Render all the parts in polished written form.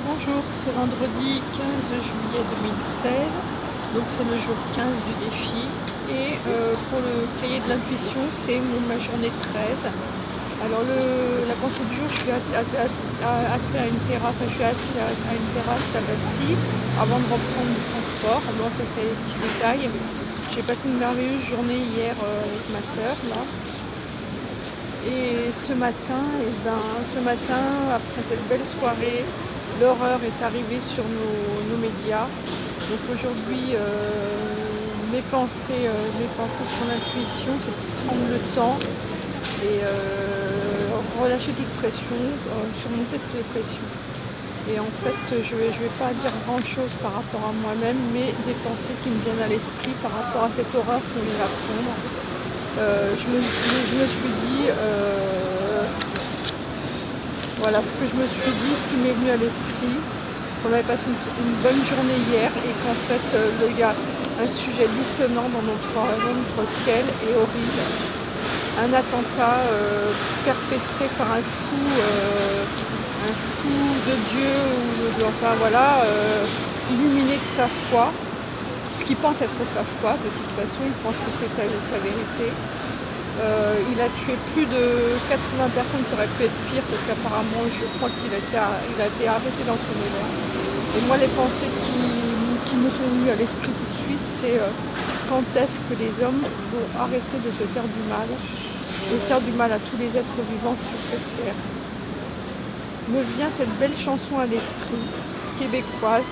Bonjour, c'est vendredi 15 juillet 2016, donc c'est le jour 15 du défi. Et pour le cahier de l'intuition, c'est ma journée 13. Alors la pensée du jour, je suis attelée à une terrasse, enfin je suis assise à une terrasse à Bastille avant de reprendre le transport. Bon, ça c'est les petits détails. J'ai passé une merveilleuse journée hier avec ma soeur là. Et ce matin, après cette belle soirée, l'horreur est arrivée sur nos médias. Donc aujourd'hui, mes pensées sur l'intuition, c'est de prendre le temps et relâcher toute pression, surmonter toutes les pressions. Et en fait, je vais pas dire grand chose par rapport à moi-même, mais des pensées qui me viennent à l'esprit par rapport à cette horreur qu'on vient d'apprendre. Je me suis dit, voilà ce que je me suis dit, ce qui m'est venu à l'esprit, qu'on avait passé une bonne journée hier et qu'en fait il y a un sujet dissonant dans notre ciel et horrible. Un attentat perpétré par un fou de Dieu, enfin voilà, illuminé de sa foi, ce qu'il pense être sa foi, de toute façon, il pense que c'est sa vérité. Il a tué plus de 80 personnes, ça aurait pu être pire parce qu'apparemment je crois qu'il a été arrêté dans son élan. Et moi les pensées qui me sont venues à l'esprit tout de suite, c'est quand est-ce que les hommes vont arrêter de se faire du mal et faire du mal à tous les êtres vivants sur cette terre. Me vient cette belle chanson à l'esprit, québécoise,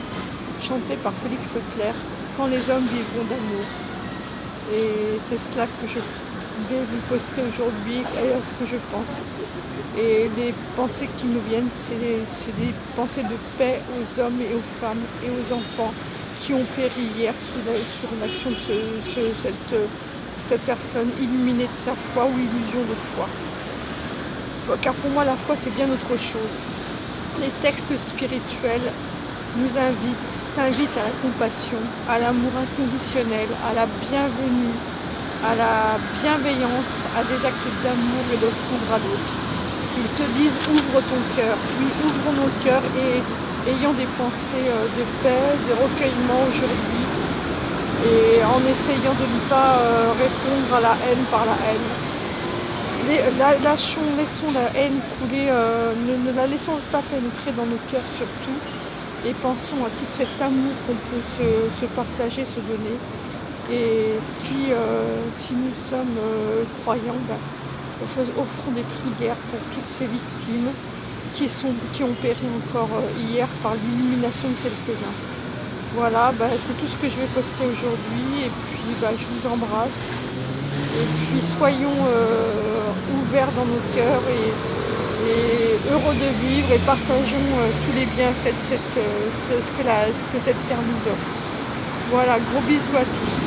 chantée par Félix Leclerc, Quand les hommes vivront d'amour. Et c'est cela que je vais vous poster aujourd'hui et à ce que je pense. Et les pensées qui me viennent, c'est des pensées de paix aux hommes et aux femmes et aux enfants qui ont péri hier sous l'action de cette personne illuminée de sa foi ou illusion de foi. Car pour moi la foi c'est bien autre chose. Les textes spirituels nous t'invitent à la compassion, à l'amour inconditionnel, à la bienvenue, à la bienveillance, à des actes d'amour et d'offrande à l'autre. Ils te disent ouvre ton cœur. Oui, ouvrons nos cœurs et ayons des pensées de paix, de recueillement aujourd'hui et en essayant de ne pas répondre à la haine par la haine. Laissons la haine couler, ne la laissons pas pénétrer dans nos cœurs surtout, et pensons à tout cet amour qu'on peut se partager, se donner. Et si nous sommes croyants, offrons des prières pour toutes ces victimes qui ont péri encore hier par l'illumination de quelques-uns. Voilà, c'est tout ce que je vais poster aujourd'hui, et puis je vous embrasse. Et puis soyons ouverts dans nos cœurs et heureux de vivre et partageons tous les bienfaits de ce que cette terre nous offre. Voilà, gros bisous à tous.